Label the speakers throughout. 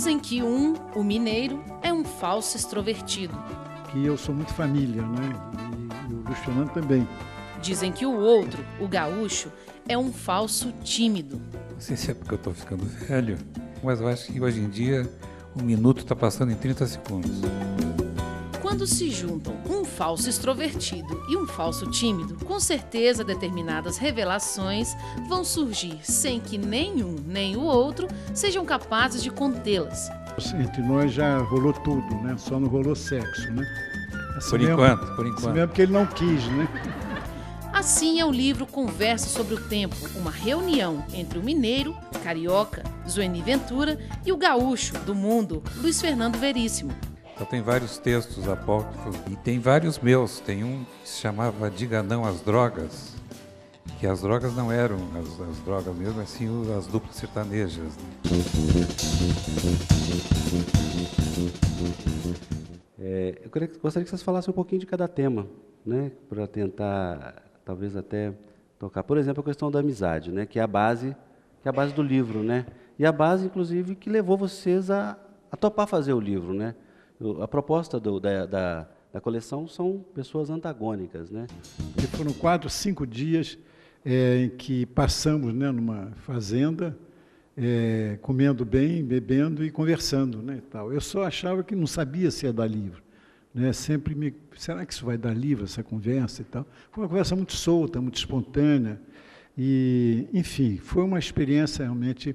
Speaker 1: Dizem que o mineiro, é um falso extrovertido.
Speaker 2: Que eu sou muito família, né? E o Luiz Fernando também.
Speaker 1: Dizem que o outro, o gaúcho, é um falso tímido.
Speaker 3: Não sei se é porque eu estou ficando velho, mas eu acho que hoje em dia um minuto está passando em 30 segundos.
Speaker 1: Quando se juntam um falso extrovertido e um falso tímido, com certeza determinadas revelações vão surgir sem que nenhum nem o outro sejam capazes de contê-las.
Speaker 2: Entre nós já rolou tudo, né? Só não rolou sexo, né? Assim
Speaker 3: Por
Speaker 2: mesmo,
Speaker 3: enquanto.
Speaker 2: assim mesmo porque ele não quis, né?
Speaker 1: Assim é o livro Conversa sobre o Tempo, uma reunião entre o mineiro, carioca, Zueni Ventura, e o gaúcho do mundo, Luiz Fernando Veríssimo.
Speaker 3: Então tem vários textos apócrifos e tem vários meus. Tem um que se chamava Diga Não às Drogas, que as drogas não eram as drogas mesmo, assim as duplas sertanejas. Né?
Speaker 4: Gostaria que vocês falassem um pouquinho de cada tema, né, para tentar, talvez até tocar. Por exemplo, a questão da amizade, né, que é a base do livro, né, e a base, inclusive, que levou vocês a topar fazer o livro, né. A proposta da coleção são pessoas antagônicas, né.
Speaker 2: E foram 4, 5 dias em que passamos, né, numa fazenda, comendo bem, bebendo e conversando, né, e tal. Eu só achava que não sabia se ia dar livro, né? Será que isso vai dar livro, essa conversa e tal? Foi uma conversa muito solta, muito espontânea e, enfim, foi uma experiência realmente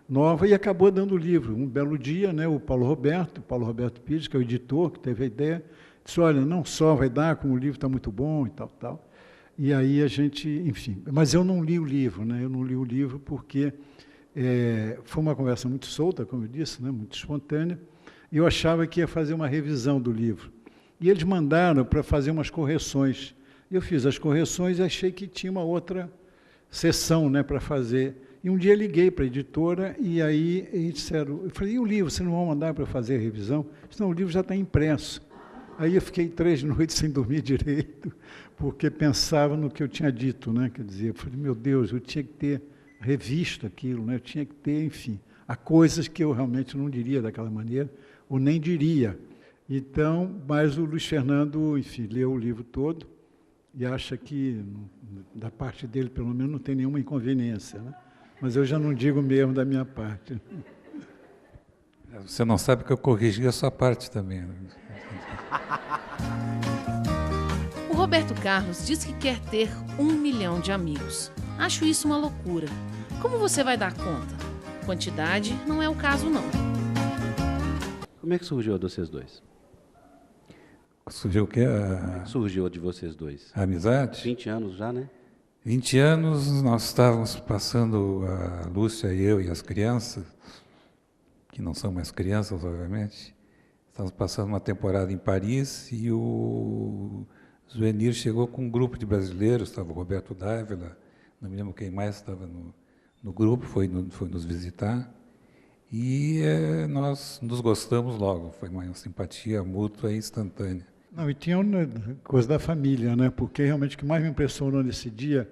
Speaker 2: nova e acabou dando o livro. Um belo dia, né, o Paulo Roberto Pires, que é o editor, que teve a ideia, disse, olha, não só vai dar, como o livro está muito bom e tal. E aí a gente, enfim, mas eu não li o livro, né? Eu não li o livro porque foi uma conversa muito solta, como eu disse, né? Muito espontânea, e eu achava que ia fazer uma revisão do livro. E eles mandaram para fazer umas correções. Eu fiz as correções e achei que tinha uma outra sessão, né, para fazer. E um dia liguei para a editora e aí eles disseram, eu falei, e o livro, vocês não vão mandar para fazer a revisão? Senão o livro já está impresso. Aí eu fiquei 3 noites sem dormir direito, porque pensava no que eu tinha dito, né? Quer dizer, eu falei, meu Deus, eu tinha que ter revisto aquilo, né? Eu tinha que ter, enfim, há coisas que eu realmente não diria daquela maneira, ou nem diria. Então, mas o Luiz Fernando, enfim, leu o livro todo e acha que, da parte dele, pelo menos, não tem nenhuma inconveniência, né? Mas eu já não digo mesmo da minha parte.
Speaker 3: Você não sabe que eu corrigi a sua parte também.
Speaker 1: O Roberto Carlos diz que quer ter 1 milhão de amigos. Acho isso uma loucura. Como você vai dar conta? Quantidade não é o caso, não.
Speaker 4: Como é que surgiu a de vocês dois?
Speaker 3: Surgiu o quê?
Speaker 4: Surgiu a de vocês dois?
Speaker 3: A amizade?
Speaker 4: 20 anos já, né?
Speaker 3: 20 anos, nós estávamos passando, a Lúcia e eu e as crianças, que não são mais crianças, obviamente, estávamos passando uma temporada em Paris e o Zuenir chegou com um grupo de brasileiros, estava o Roberto Dávila, não me lembro quem mais estava no grupo, foi nos visitar, e nós nos gostamos logo, foi uma simpatia mútua e instantânea.
Speaker 2: Não, e tinha uma coisa da família, né? Porque realmente o que mais me impressionou nesse dia,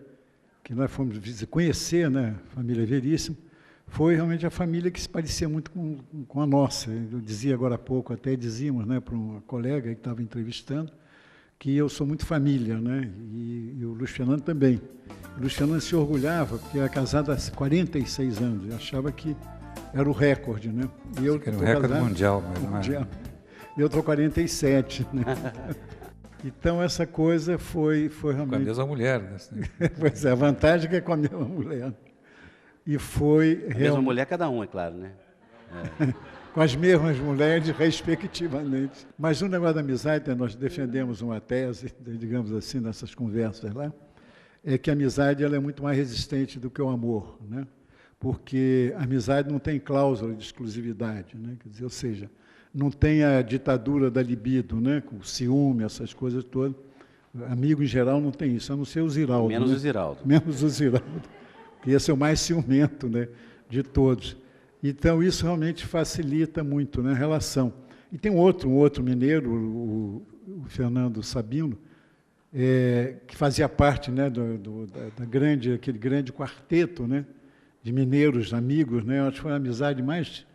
Speaker 2: que nós fomos conhecer, né, a família Veríssimo, foi realmente a família que se parecia muito com a nossa. Eu dizia agora há pouco, até dizíamos, né, para uma colega que estava entrevistando, que eu sou muito família, né? E o Luiz Fernando também. O Luiz Fernando se orgulhava, porque era casado há 46 anos, eu achava que era o recorde, né? E eu
Speaker 3: era um recorde mundial, mas
Speaker 2: mundial. Eu estou 47, né? Então, essa coisa foi realmente...
Speaker 3: Com a mesma mulher, né?
Speaker 2: Pois é, a vantagem é que é com a mesma mulher. E foi...
Speaker 4: A mesma mulher cada um, é claro, né?
Speaker 2: Com as mesmas mulheres, respectivamente. Mas no negócio da amizade, nós defendemos uma tese, digamos assim, nessas conversas lá, é que a amizade ela é muito mais resistente do que o amor, né? Porque a amizade não tem cláusula de exclusividade, né? Quer dizer, ou seja, não tem a ditadura da libido, né? Com o ciúme, essas coisas todas. Amigo, em geral, não tem isso, a não ser o Ziraldo.
Speaker 4: Menos
Speaker 2: né?
Speaker 4: o Ziraldo.
Speaker 2: Menos o Ziraldo, que esse é o mais ciumento, né, de todos. Então, isso realmente facilita muito, né, a relação. E tem um outro mineiro, o Fernando Sabino, que fazia parte, né, aquele grande quarteto, né, de mineiros amigos, né, acho que foi a amizade mais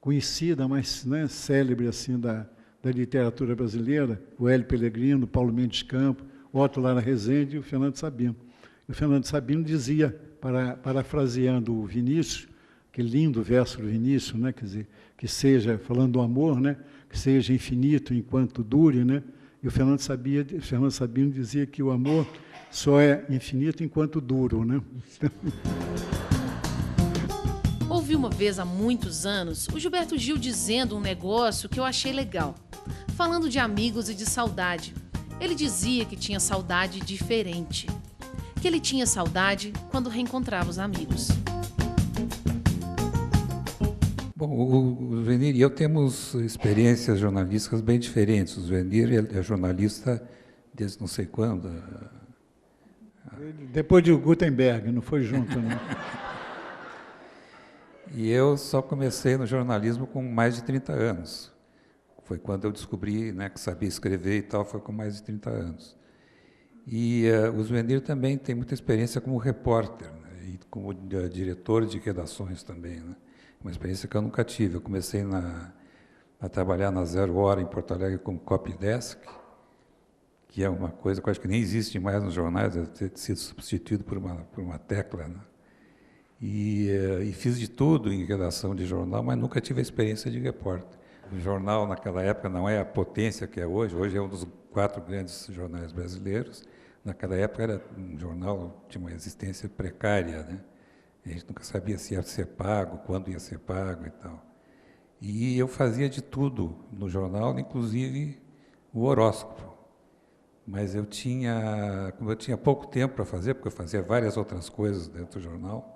Speaker 2: conhecida, mas, né, célebre assim da literatura brasileira, o Hélio Pellegrino, Paulo Mendes Campos, Otto Lara Rezende e o Fernando Sabino. E o Fernando Sabino dizia, parafraseando o Vinícius, aquele lindo verso do Vinícius, né, quer dizer, que seja, falando do amor, né, que seja infinito enquanto dure, né, e o Fernando Sabino dizia que o amor só é infinito enquanto duro, né.
Speaker 1: Ouvi uma vez há muitos anos o Gilberto Gil dizendo um negócio que eu achei legal, falando de amigos e de saudade. Ele dizia que tinha saudade diferente, que ele tinha saudade quando reencontrava os amigos.
Speaker 3: Bom, o Zuenir e eu temos experiências jornalísticas bem diferentes. O Zuenir é jornalista desde não sei quando.
Speaker 2: Depois de Gutenberg, não foi junto, né?
Speaker 3: E eu só comecei no jornalismo com mais de 30 anos. Foi quando eu descobri, né, que sabia escrever e tal, foi com mais de 30 anos. E o Zuenir também tem muita experiência como repórter, né, e como diretor de redações também, né? Uma experiência que eu nunca tive. Eu comecei a trabalhar na Zero Hora, em Porto Alegre, como copydesk, que é uma coisa que eu acho que nem existe mais nos jornais, deve ter sido substituído por uma tecla, né? E fiz de tudo em redação de jornal, mas nunca tive a experiência de repórter. O jornal, naquela época, não é a potência que é hoje. Hoje é um dos 4 grandes jornais brasileiros. Naquela época, era um jornal de uma existência precária, né? A gente nunca sabia se ia ser pago, quando ia ser pago e tal. E eu fazia de tudo no jornal, inclusive o horóscopo. Mas como eu tinha pouco tempo para fazer, porque eu fazia várias outras coisas dentro do jornal,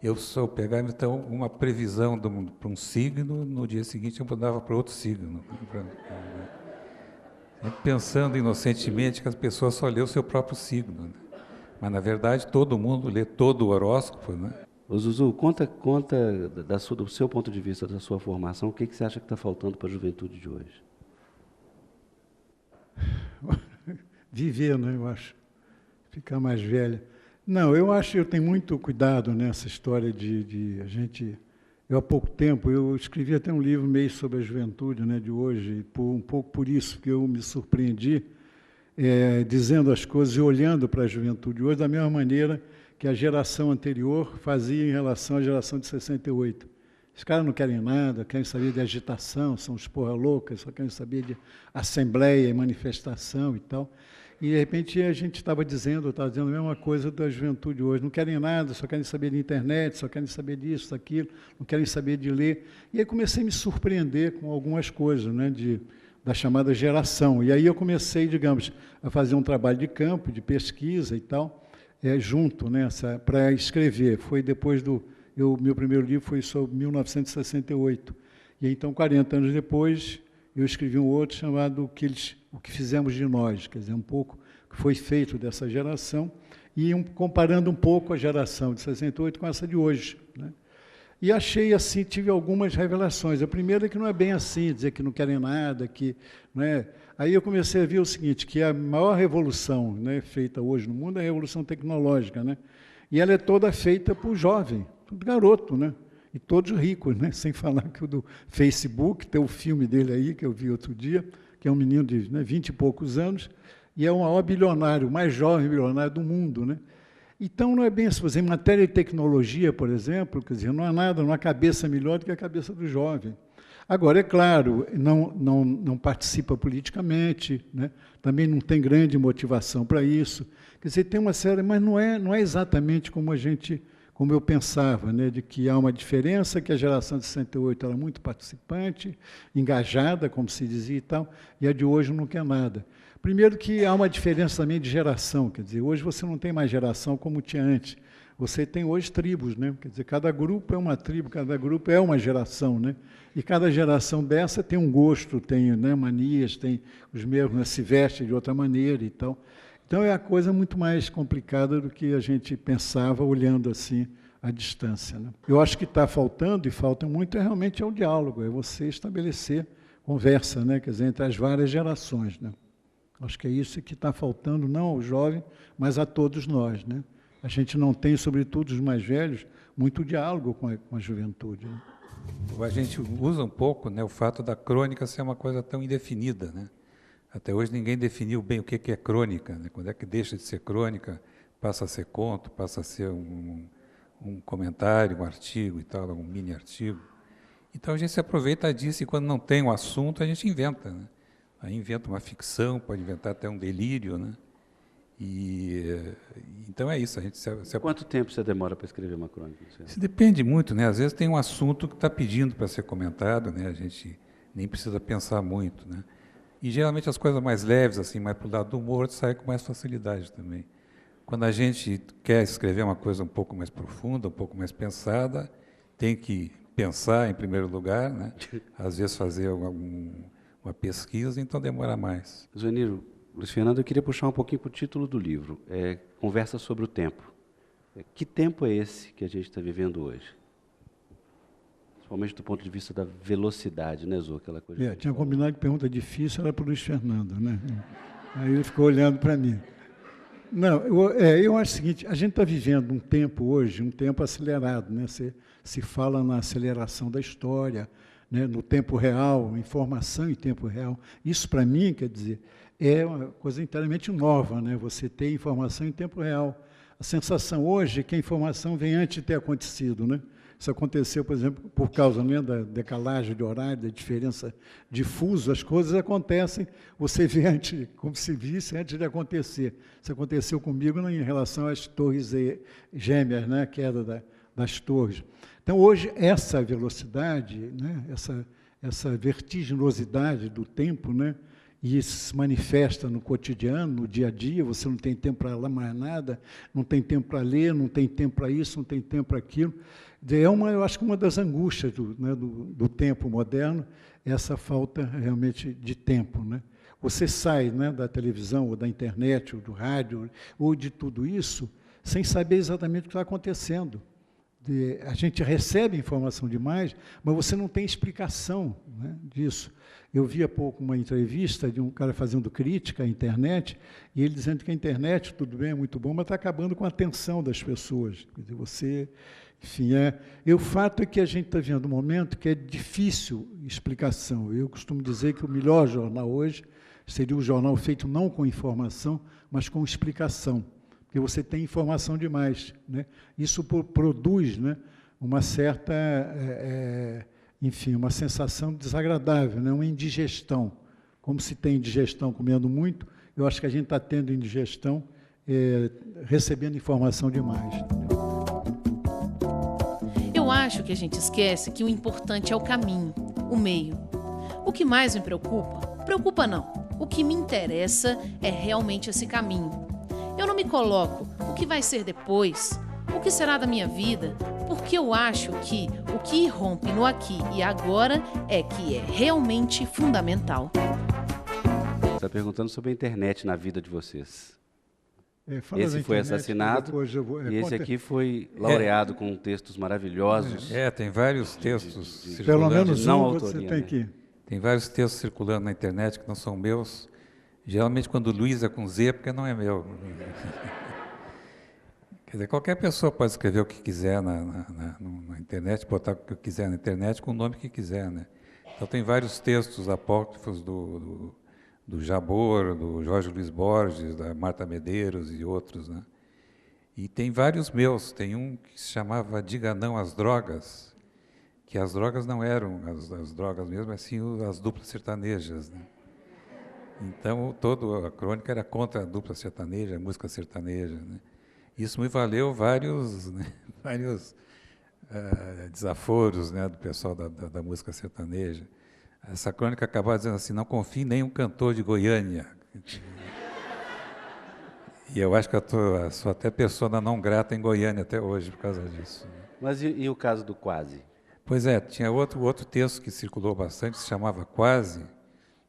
Speaker 3: eu só pegava, então, uma previsão para um signo, no dia seguinte eu mudava para outro signo. Pensando inocentemente que as pessoas só lêem o seu próprio signo, né? Mas, na verdade, todo mundo lê todo o horóscopo, né?
Speaker 4: Ô Zuzu, conta do seu ponto de vista, da sua formação, o que você acha que está faltando para a juventude de hoje?
Speaker 2: Viver, né, eu acho. Ficar mais velha. Não, eu acho que eu tenho muito cuidado nessa história de a gente... Eu, há pouco tempo, eu escrevi até um livro meio sobre a juventude, né, de hoje, um pouco por isso que eu me surpreendi, dizendo as coisas e olhando para a juventude hoje da mesma maneira que a geração anterior fazia em relação à geração de 68. Os caras não querem nada, querem saber de agitação, são os porra loucas, só querem saber de assembleia e manifestação e tal. E, de repente, a gente estava dizendo a mesma coisa da juventude hoje. Não querem nada, só querem saber de internet, só querem saber disso, daquilo, não querem saber de ler. E aí comecei a me surpreender com algumas coisas, né, da chamada geração. E aí eu comecei, digamos, a fazer um trabalho de campo, de pesquisa e tal, junto, né, para escrever. Foi depois meu primeiro livro foi sobre 1968. E então, 40 anos depois, eu escrevi um outro chamado O que Fizemos de Nós, quer dizer, um pouco que foi feito dessa geração, e comparando um pouco a geração de 68 com essa de hoje, né? E achei assim, tive algumas revelações. A primeira é que não é bem assim, dizer que não querem nada, que, né? Aí eu comecei a ver o seguinte, que a maior revolução, né, feita hoje no mundo é a revolução tecnológica, né? E ela é toda feita por jovem, tudo garoto, né? E todos ricos, né? Sem falar que o do Facebook, tem o filme dele aí, que eu vi outro dia, que é um menino de 20 e poucos anos, e é o maior bilionário, o mais jovem bilionário do mundo, né? Então, não é bem assim. Em matéria de tecnologia, por exemplo, quer dizer, não há nada, não há cabeça melhor do que a cabeça do jovem. Agora, é claro, não participa politicamente, né? Também não tem grande motivação para isso. Quer dizer, tem uma série, mas não é exatamente como eu pensava, né, de que há uma diferença, que a geração de 68 era muito participante, engajada, como se dizia e tal, e a de hoje não quer nada. Primeiro que há uma diferença também de geração, quer dizer, hoje você não tem mais geração como tinha antes. Você tem hoje tribos, né? Quer dizer, cada grupo é uma tribo, cada grupo é uma geração, né? E cada geração dessa tem um gosto, tem, né, manias, tem os mesmos, né, se vestem de outra maneira e tal. Então, é a coisa muito mais complicada do que a gente pensava olhando assim à distância, né? Eu acho que está faltando, e falta muito, realmente é o diálogo, é você estabelecer conversa, né, quer dizer, entre as várias gerações, né? Acho que é isso que está faltando, não ao jovem, mas a todos nós, né? A gente não tem, sobretudo os mais velhos, muito diálogo com a juventude, né?
Speaker 3: a gente usa um pouco, né, o fato da crônica ser uma coisa tão indefinida, né? Até hoje ninguém definiu bem o que é crônica, né? Quando é que deixa de ser crônica, passa a ser conto, passa a ser um comentário, um artigo e tal, um mini artigo. Então a gente se aproveita disso e quando não tem um assunto a gente inventa, né? Aí inventa uma ficção, pode inventar até um delírio, né? Então é isso. A gente
Speaker 4: Quanto tempo você demora para escrever uma crônica?
Speaker 3: Isso depende muito, né? Às vezes tem um assunto que está pedindo para ser comentado, né? A gente nem precisa pensar muito, né? E geralmente as coisas mais leves, assim, mais para o lado do humor, saem com mais facilidade também. Quando a gente quer escrever uma coisa um pouco mais profunda, um pouco mais pensada, tem que pensar em primeiro lugar, né? Às vezes fazer uma pesquisa, então demora mais.
Speaker 4: Zueniro, Luiz Fernando, eu queria puxar um pouquinho para o título do livro, Conversa sobre o Tempo. Que tempo é esse que a gente está vivendo hoje? Principalmente do ponto de vista da velocidade, né, Zô? Aquela coisa
Speaker 2: tinha combinado que pergunta difícil era para o Luiz Fernando, né? Aí ele ficou olhando para mim. Não, eu acho o seguinte, a gente está vivendo um tempo hoje, um tempo acelerado, né? Se fala na aceleração da história, né? No tempo real, informação em tempo real. Isso, para mim, quer dizer, é uma coisa inteiramente nova, né? Você ter informação em tempo real. A sensação hoje é que a informação vem antes de ter acontecido, né? Isso aconteceu, por exemplo, por causa, né, da decalagem de horário, da diferença de fuso, as coisas acontecem, você vê antes, como se visse antes de acontecer. Isso aconteceu comigo em relação às torres gêmeas, né, a queda das torres. Então, hoje, essa velocidade, né, essa vertiginosidade do tempo, né, e isso se manifesta no cotidiano, no dia a dia, você não tem tempo para mais nada, não tem tempo para ler, não tem tempo para isso, não tem tempo para aquilo. Eu acho que uma das angústias do tempo moderno é essa falta realmente de tempo, né? Você sai, né, da televisão, ou da internet, ou do rádio, ou de tudo isso, sem saber exatamente o que está acontecendo. A gente recebe informação demais, mas você não tem explicação, né, disso. Eu vi há pouco uma entrevista de um cara fazendo crítica à internet, e ele dizendo que a internet, tudo bem, é muito bom, mas está acabando com a atenção das pessoas. Quer dizer, enfim, o fato é que a gente está vivendo um momento que é difícil explicação. Eu costumo dizer que o melhor jornal hoje seria um jornal feito não com informação, mas com explicação, porque você tem informação demais, né? Isso produz, né, uma certa... enfim, uma sensação desagradável, né? Uma indigestão. Como se tem indigestão comendo muito, eu acho que a gente está tendo indigestão recebendo informação demais.
Speaker 1: Eu acho que a gente esquece que o importante é o caminho, o meio. O que mais me preocupa? Preocupa não. O que me interessa é realmente esse caminho. Eu não me coloco o que vai ser depois, o que será da minha vida, porque eu acho que o que irrompe no aqui e agora é que é realmente fundamental.
Speaker 4: Você está perguntando sobre a internet na vida de vocês. Esse foi assassinado e esse aqui foi laureado com textos maravilhosos.
Speaker 3: Tem vários textos circulando.
Speaker 2: Pelo menos
Speaker 4: não
Speaker 2: você
Speaker 4: autoria,
Speaker 2: tem
Speaker 4: né?
Speaker 2: aqui.
Speaker 3: Tem vários textos circulando na internet que não são meus. Geralmente, quando Luiz é com Z, é porque não é meu. Quer dizer, qualquer pessoa pode escrever o que quiser na internet, botar o que quiser na internet com o nome que quiser, né? Então, tem vários textos apócrifos do Jabor, do Jorge Luiz Borges, da Marta Medeiros e outros, né? E tem vários meus. Tem um que se chamava Diga Não às Drogas, que as drogas não eram as drogas mesmo, mas sim as duplas sertanejas, né? Então, toda a crônica era contra a dupla sertaneja, a música sertaneja, né? Isso me valeu vários desaforos, né, do pessoal da música sertaneja. Essa crônica acabava dizendo assim: não confie em nenhum cantor de Goiânia. E eu acho que eu sou até pessoa não grata em Goiânia até hoje por causa disso.
Speaker 4: Mas e o caso do Quase?
Speaker 3: Pois tinha outro texto que circulou bastante, se chamava Quase,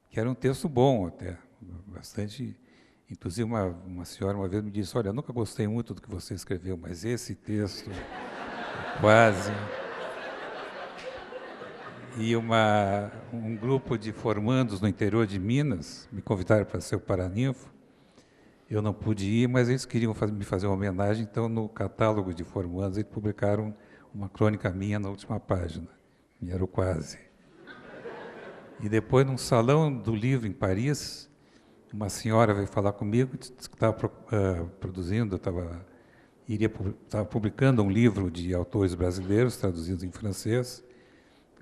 Speaker 3: que era um texto bom até, bastante... Inclusive, uma senhora uma vez me disse: olha, eu nunca gostei muito do que você escreveu, mas esse texto, Quase... E um grupo de formandos no interior de Minas me convidaram para ser o Paraninfo. Eu não pude ir, mas eles queriam me fazer uma homenagem, então, no catálogo de formandos, eles publicaram uma crônica minha na última página. e era o quase. E depois, num salão do livro em Paris, uma senhora veio falar comigo, disse que estava produzindo, estava publicando um livro de autores brasileiros, traduzidos em francês,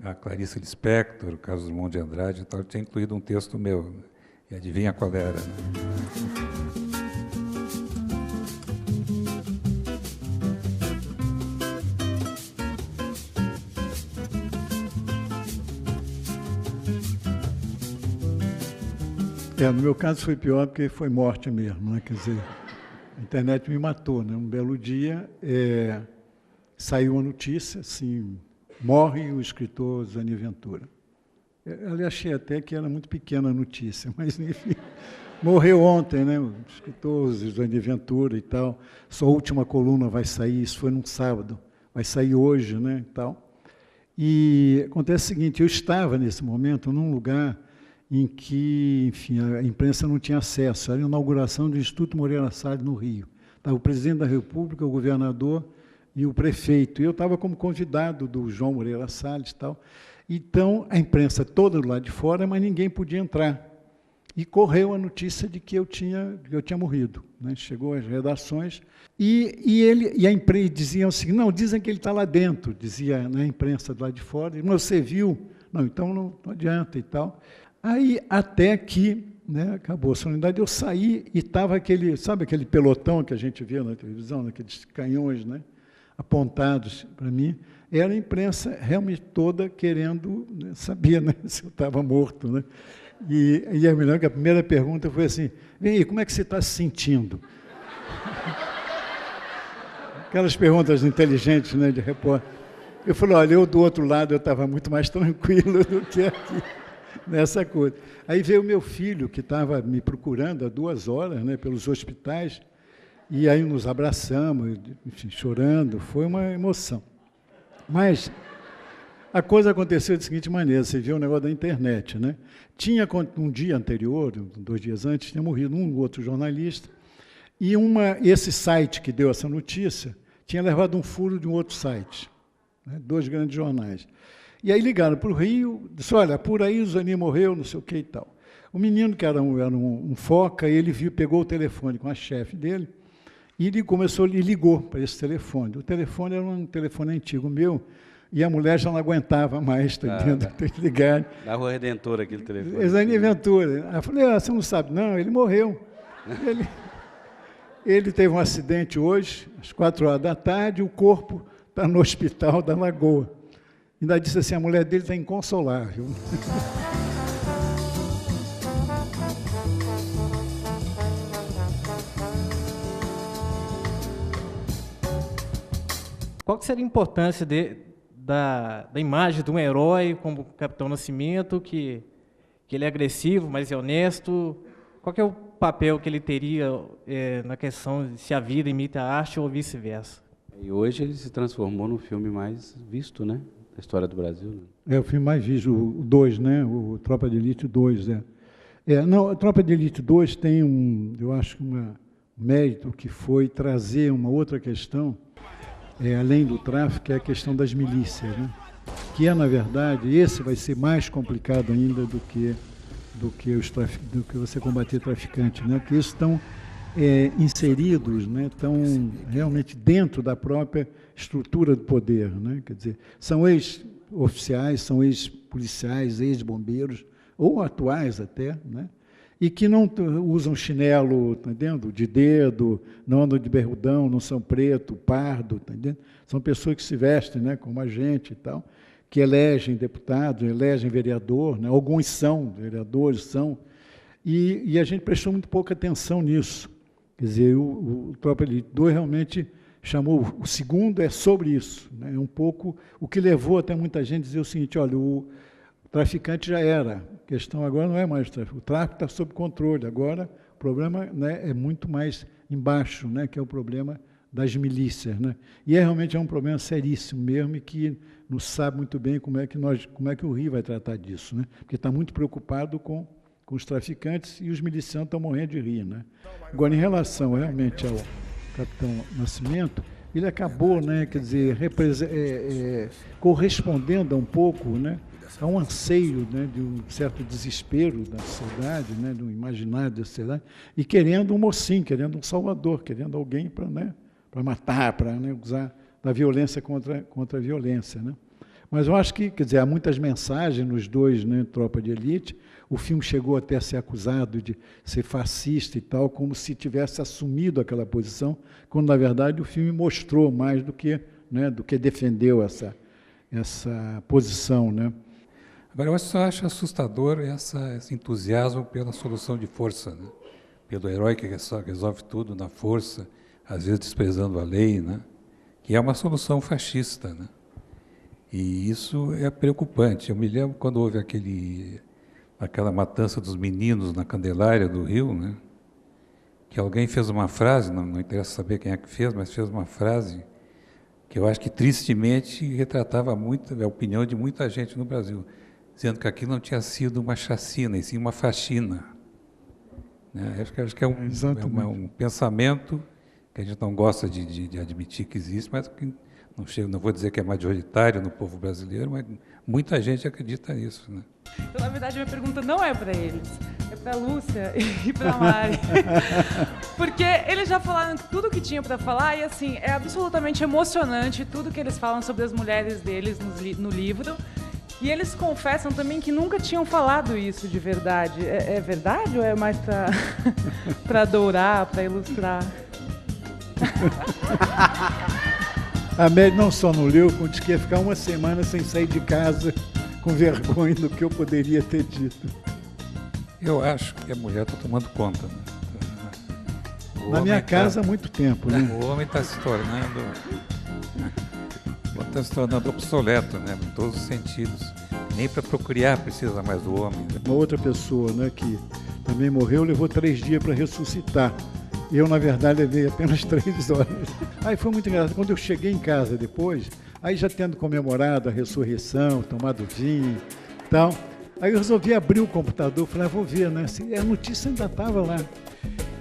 Speaker 3: a Clarice Lispector, o Carlos Drummond de Andrade, então eu tinha incluído um texto meu. E adivinha qual era?
Speaker 2: No meu caso foi pior porque foi morte mesmo, né? Quer dizer, a internet me matou, né? Um belo dia saiu a notícia, assim, morre o escritor Zani Ventura. Eu achei até que era muito pequena a notícia, mas, enfim, morreu ontem, né? O escritor Zani Ventura e tal. Sua última coluna vai sair, isso foi num sábado, vai sair hoje, né? E tal. E acontece o seguinte, eu estava nesse momento num lugar em que, enfim, a imprensa não tinha acesso. Era a inauguração do Instituto Moreira Salles, no Rio. Estava o presidente da República, o governador e o prefeito. E eu estava como convidado do João Moreira Salles e tal. Então, a imprensa toda do lado de fora, mas ninguém podia entrar. E correu a notícia de que eu tinha morrido, né? Chegou às redações. E a imprensa dizia o seguinte, não, dizem que ele está lá dentro, dizia na imprensa do lado de fora. Mas você viu? Não, então não adianta e tal. Aí, até que, né, acabou a solenidade, eu saí e estava sabe aquele pelotão que a gente vê na televisão, aqueles canhões, né, apontados para mim, era a imprensa realmente toda querendo, né, sabia, né, se eu estava morto. Né, e eu me lembro que a primeira pergunta foi assim, vem aí, como é que você está se sentindo? Aquelas perguntas inteligentes, né, de repórter. Eu falei, olha, eu do outro lado eu estava muito mais tranquilo do que aqui. Nessa coisa. Aí veio o meu filho, que estava me procurando há 2 horas, né, pelos hospitais, e aí nos abraçamos, enfim, chorando, foi uma emoção. Mas a coisa aconteceu da seguinte maneira, você viu o negócio da internet, né? Tinha, um dia anterior, 2 dias antes, tinha morrido um outro jornalista, e esse site que deu essa notícia tinha levado um furo de um outro site, né, 2 grandes jornais. E aí ligaram para o Rio, disse, olha, por aí o Zani morreu, não sei o que e tal. O menino, que era um foca, ele pegou o telefone com a chefe dele e ele ligou para esse telefone. O telefone era um telefone antigo meu e a mulher já não aguentava mais, ter que ligar.
Speaker 4: Na Rua Redentora, aquele telefone.
Speaker 2: Zani Ventura. Aí eu falei, você não sabe? Não, ele morreu. Ele teve um acidente hoje, às 4 horas da tarde, o corpo está no hospital da Lagoa. Ainda disse assim, a mulher dele está inconsolável.
Speaker 5: Qual que seria a importância da imagem de um herói como o Capitão Nascimento, que ele é agressivo, mas é honesto? Qual que é o papel que ele teria na questão de se a vida imita a arte ou vice-versa?
Speaker 4: E hoje ele se transformou no filme mais visto, né? Da história do Brasil. Né?
Speaker 2: É o filme mais visto, o 2, né? O Tropa de Elite 2. Não, a Tropa de Elite 2 tem eu acho, um mérito que foi trazer uma outra questão, além do tráfico, é a questão das milícias, né? Que na verdade, esse vai ser mais complicado ainda do que você combater traficante, né? Porque eles estão inseridos, né? Estão realmente dentro da própria estrutura do poder, né? Quer dizer, são ex-oficiais, são ex-policiais, ex-bombeiros, ou atuais até, né? E que não usam chinelo, tá entendendo? De dedo, não andam de berrudão, não são preto, pardo, tá entendendo? São pessoas que se vestem, né, como a gente e tal, que elegem deputados, elegem vereador, né? Alguns são vereadores, e a gente prestou muito pouca atenção nisso. Quer dizer, o Tropa Elite 2 realmente chamou, o segundo é sobre isso, né? É um pouco o que levou até muita gente a dizer o seguinte, olha, o traficante já era, a questão agora não é mais o tráfico está sob controle, agora o problema, né, é muito mais embaixo, né, que é o problema das milícias, né? E realmente é um problema seríssimo mesmo e que não sabe muito bem como é que o Rio vai tratar disso, né? Porque está muito preocupado com os traficantes e os milicianos estão morrendo de rir, né? Agora, em relação realmente ao Capitão Nascimento, ele acabou, né, quer dizer, correspondendo um pouco, né, a um anseio, né, de um certo desespero da sociedade, né, de um imaginário da sociedade, e querendo um mocinho, querendo um salvador, querendo alguém para, né, para matar, para, né, usar da violência contra a violência, né. Mas eu acho que, quer dizer, há muitas mensagens nos dois, né, Tropa de Elite. O filme chegou até a ser acusado de ser fascista e tal, como se tivesse assumido aquela posição, quando, na verdade, o filme mostrou mais do que, né, do que defendeu essa posição, né.
Speaker 3: Agora, eu só acho assustador esse entusiasmo pela solução de força, né? Pelo herói que resolve tudo na força, às vezes desprezando a lei, né? Que é uma solução fascista, né? E isso é preocupante. Eu me lembro quando houve aquela matança dos meninos na Candelária do Rio, né? Que alguém fez uma frase, não interessa saber quem é que fez, mas fez uma frase que eu acho que tristemente retratava muito a opinião de muita gente no Brasil, dizendo que aquilo não tinha sido uma chacina, e sim uma faxina. Né? Acho que é um pensamento que a gente não gosta de admitir que existe, mas que não vou dizer que é majoritário no povo brasileiro, mas muita gente acredita nisso. Né?
Speaker 6: Então, na verdade, minha pergunta não é para eles, é para a Lúcia e para a Mari. Porque eles já falaram tudo o que tinha para falar e, assim, é absolutamente emocionante tudo que eles falam sobre as mulheres deles no livro. E eles confessam também que nunca tinham falado isso de verdade. É verdade ou é mais para dourar, para ilustrar?
Speaker 2: A Mary não só não leu, como disse que ia ficar uma semana sem sair de casa com vergonha do que eu poderia ter dito.
Speaker 3: Eu acho que a mulher está tomando conta. Né?
Speaker 2: Na minha casa há muito tempo. Né?
Speaker 3: O homem está se tornando obsoleto, né? Em todos os sentidos. Nem para procriar precisa mais do homem. Né?
Speaker 2: Uma outra pessoa, né, que também morreu, levou 3 dias para ressuscitar. Eu, na verdade, levei apenas 3 horas. Aí foi muito engraçado. Quando eu cheguei em casa depois, aí já tendo comemorado a ressurreição, tomado vinho e tal, aí eu resolvi abrir o computador, falei, vou ver, né? Se a notícia ainda estava lá.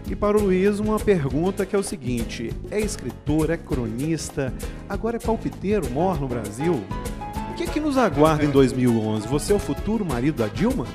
Speaker 7: E para o Luiz, uma pergunta que é o seguinte: é escritor, é cronista, agora é palpiteiro, mor no Brasil? O que nos aguarda em 2011? Você é o futuro marido da Dilma?